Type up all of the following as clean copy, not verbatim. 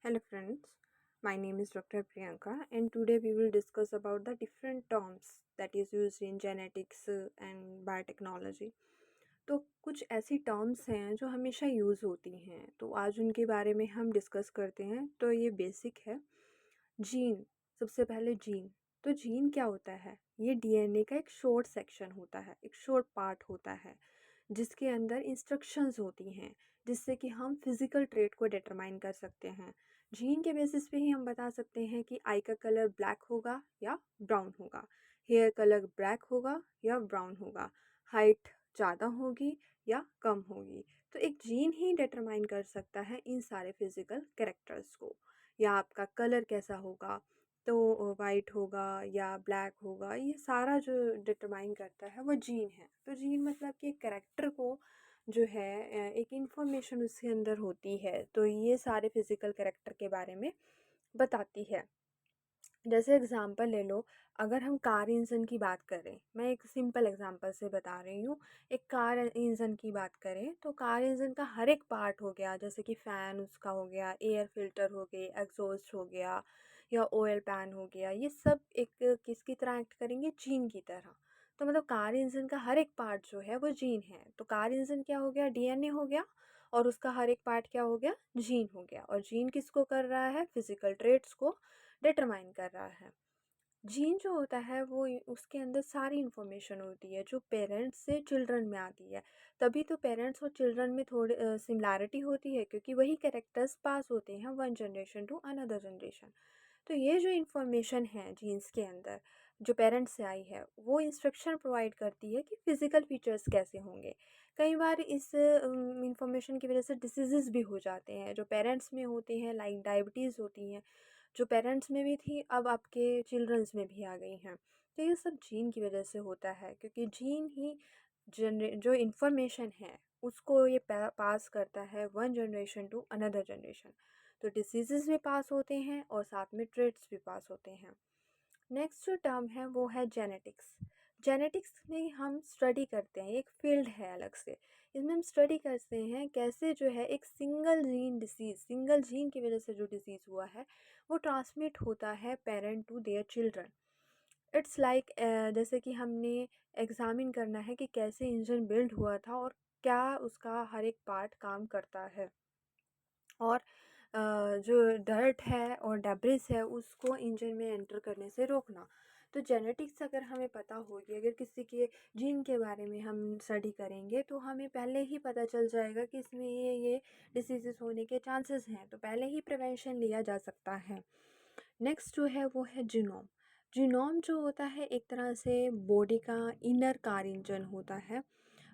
Hello friends, my name is Dr. Priyanka and today we will discuss about the different terms that is used in genetics and biotechnology. तो कुछ ऐसी terms हैं जो हमेशा use होती हैं, तो आज उनके बारे में हम डिस्कस करते हैं। तो ये बेसिक है। जीन, सबसे पहले जीन। तो जीन क्या होता है? ये डीएनए का एक शॉर्ट सेक्शन होता है, एक शॉर्ट पार्ट होता है जिसके अंदर इंस्ट्रक्शंस होती हैं जिससे कि हम फिजिकल ट्रेट को डिटरमाइन कर सकते हैं। जीन के बेसिस पे ही हम बता सकते हैं कि आई का कलर ब्लैक होगा या ब्राउन होगा, हेयर कलर ब्लैक होगा या ब्राउन होगा, हाइट ज़्यादा होगी या कम होगी। तो एक जीन ही डिटरमाइन कर सकता है इन सारे फिजिकल कैरेक्टर्स को। या आपका कलर कैसा होगा, तो वाइट होगा या ब्लैक होगा, ये सारा जो डिटरमाइन करता है वो जीन है। तो जीन मतलब कि कैरेक्टर को जो है एक इंफॉर्मेशन उसके अंदर होती है, तो ये सारे फिजिकल कैरेक्टर के बारे में बताती है। जैसे एग्जांपल ले लो, अगर हम कार इंजन की बात करें, मैं एक सिंपल एग्जांपल से बता रही हूँ। एक कार इंजन की बात करें तो कार इंजन का हर एक पार्ट हो गया, जैसे कि फ़ैन उसका हो गया, एयर फिल्टर हो गए, एग्जॉस्ट हो गया या ऑयल पैन हो गया, ये सब एक किसकी तरह एक्ट करेंगे? जीन की तरह। तो मतलब कार इंजन का हर एक पार्ट जो है वो जीन है। तो कार इंजन क्या हो गया? डीएनए हो गया, और उसका हर एक पार्ट क्या हो गया? जीन हो गया। और जीन किसको कर रहा है? फिजिकल ट्रेट्स को डिटरमाइन कर रहा है। जीन जो होता है वो उसके अंदर सारी इन्फॉर्मेशन होती है जो पेरेंट्स से चिल्ड्रन में आती है। तभी तो पेरेंट्स और चिल्ड्रन में थोड़ी सिमिलैरिटी होती है, क्योंकि वही कैरेक्टर्स पास होते हैं one generation to another generation. तो ये जो इन्फॉर्मेशन है जीन्स के अंदर जो पेरेंट्स से आई है, वो इंस्ट्रक्शन प्रोवाइड करती है कि फिज़िकल फीचर्स कैसे होंगे। कई बार इस इंफॉर्मेशन की वजह से डिसीज़ भी हो जाते हैं जो पेरेंट्स में होते हैं, लाइक डायबिटीज़ होती हैं, जो पेरेंट्स में भी थी अब आपके चिल्ड्रंस में भी आ गई हैं। तो ये सब जीन की वजह से होता है, क्योंकि जीन ही जो इन्फॉर्मेशन है उसको ये पास करता है one generation to another generation. तो डिसीजेस भी पास होते हैं और साथ में ट्रेड्स भी पास होते हैं। नेक्स्ट जो टर्म है वो है जेनेटिक्स। जेनेटिक्स में हम स्टडी करते हैं, एक फील्ड है अलग से। इसमें हम स्टडी करते हैं कैसे जो है एक single gene disease, single gene की वजह से जो डिसीज़ हुआ है वो ट्रांसमिट होता है parent to their children. It's like जैसे कि हमने एग्ज़ामिन करना है कि कैसे इंजन बिल्ड हुआ था और क्या उसका हर एक पार्ट काम करता है, और जो डर्ट है और डेब्रिस है उसको इंजन में एंटर करने से रोकना। तो जेनेटिक्स अगर हमें पता होगी, अगर किसी के जीन के बारे में हम स्टडी करेंगे तो हमें पहले ही पता चल जाएगा कि इसमें ये डिसीज़ेस होने के चांसेस हैं, तो पहले ही प्रिवेंशन लिया जा सकता है। नेक्स्ट जो है वो है जीनोम। जीनोम जो होता है एक तरह से बॉडी का इनर कार इंजन होता है।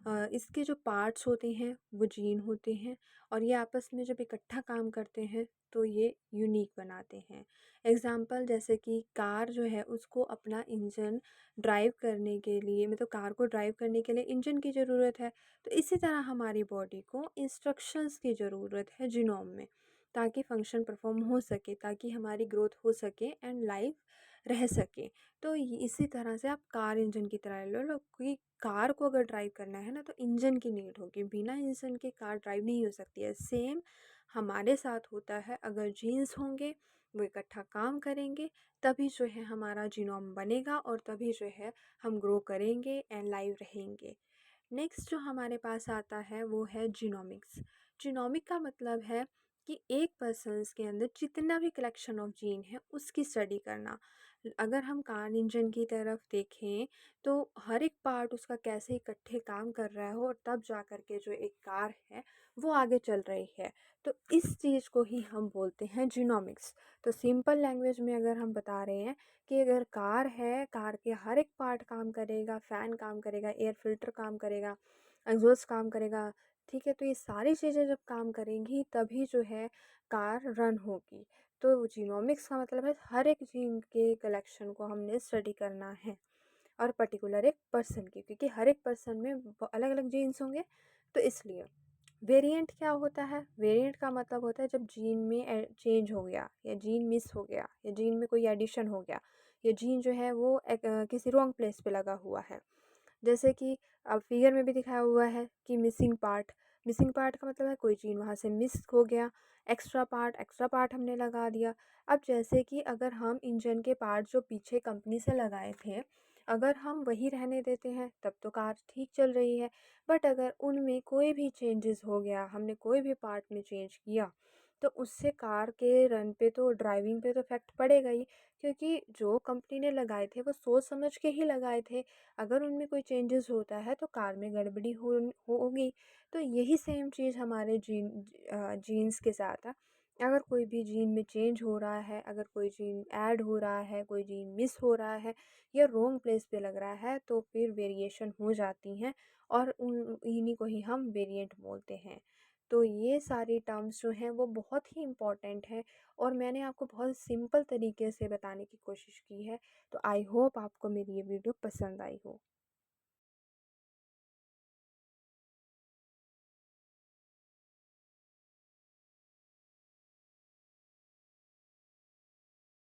इसके जो पार्ट्स होते हैं वो जीन होते हैं, और ये आपस में जब इकट्ठा काम करते हैं तो ये यूनिक बनाते हैं। एग्ज़ाम्पल जैसे कि कार जो है उसको अपना इंजन ड्राइव करने के लिए, मतलब कार को ड्राइव करने के लिए इंजन की ज़रूरत है। तो इसी तरह हमारी बॉडी को इंस्ट्रक्शंस की ज़रूरत है जीनोम में, ताकि फंक्शन परफॉर्म हो सके, ताकि हमारी ग्रोथ हो सके एंड लाइफ रह सके। तो इसी तरह से आप कार इंजन की तरह ले लो कि कार को अगर ड्राइव करना है ना तो इंजन की नीड होगी, बिना इंजन के कार ड्राइव नहीं हो सकती है। सेम हमारे साथ होता है, अगर जीन्स होंगे वो इकट्ठा काम करेंगे तभी जो है हमारा जीनोम बनेगा, और तभी जो है हम ग्रो करेंगे एंड लाइव रहेंगे। नेक्स्ट जो हमारे पास आता है वो है जीनोमिक्स। जीनोमिक का मतलब है कि एक पर्सन्स के अंदर जितना भी कलेक्शन ऑफ जीन है उसकी स्टडी करना। अगर हम कार इंजन की तरफ देखें तो हर एक पार्ट उसका कैसे इकट्ठे काम कर रहा है और तब जा कर के जो एक कार है वो आगे चल रही है। तो इस चीज़ को ही हम बोलते हैं जीनोमिक्स। तो सिंपल लैंग्वेज में अगर हम बता रहे हैं कि अगर कार है, कार के हर एक पार्ट काम करेगा, फ़ैन काम करेगा, एयर फिल्टर काम करेगा, एग्जॉस्ट काम करेगा, ठीक है, तो ये सारी चीज़ें जब काम करेंगी तभी जो है कार रन होगी। तो जीनोमिक्स का मतलब है हर एक जीन के कलेक्शन को हमने स्टडी करना है, और पर्टिकुलर एक पर्सन की, क्योंकि हर एक पर्सन में अलग अलग जीन्स होंगे, तो इसलिए। वेरिएंट क्या होता है? वेरिएंट का मतलब होता है जब जीन में चेंज हो गया, या जीन मिस हो गया, या जीन में कोई एडिशन हो गया, या जीन जो है वो किसी रॉन्ग प्लेस पे लगा हुआ है। जैसे कि अब फिगर में भी दिखाया हुआ है कि मिसिंग पार्ट। मिसिंग पार्ट का मतलब है कोई चीज़ वहाँ से मिस हो गया, एक्स्ट्रा पार्ट हमने लगा दिया। अब जैसे कि अगर हम इंजन के पार्ट जो पीछे कंपनी से लगाए थे, अगर हम वही रहने देते हैं तब तो कार ठीक चल रही है। बट अगर उनमें कोई भी चेंजेस हो गया, हमने कोई भी पार्ट में चेंज किया, तो उससे कार के रन पे तो ड्राइविंग पे तो इफ़ेक्ट पड़ेगा ही, क्योंकि जो कंपनी ने लगाए थे वो सोच समझ के ही लगाए थे। अगर उनमें कोई चेंजेस होता है तो कार में गड़बड़ी होगी। तो यही सेम चीज़ हमारे जीन्स के साथ है। अगर कोई भी जीन में चेंज हो रहा है, अगर कोई जीन ऐड हो रहा है, कोई जीन मिस हो रहा है या रॉन्ग प्लेस पे लग रहा है, तो फिर वेरिएशन हो जाती हैं और उन इन्हीं को ही हम वेरिएंट बोलते हैं। तो ये सारी टर्म्स जो हैं वो बहुत ही इम्पॉर्टेंट है और मैंने आपको बहुत सिंपल तरीके से बताने की कोशिश की है। तो आई होप आपको मेरी ये वीडियो पसंद आई हो।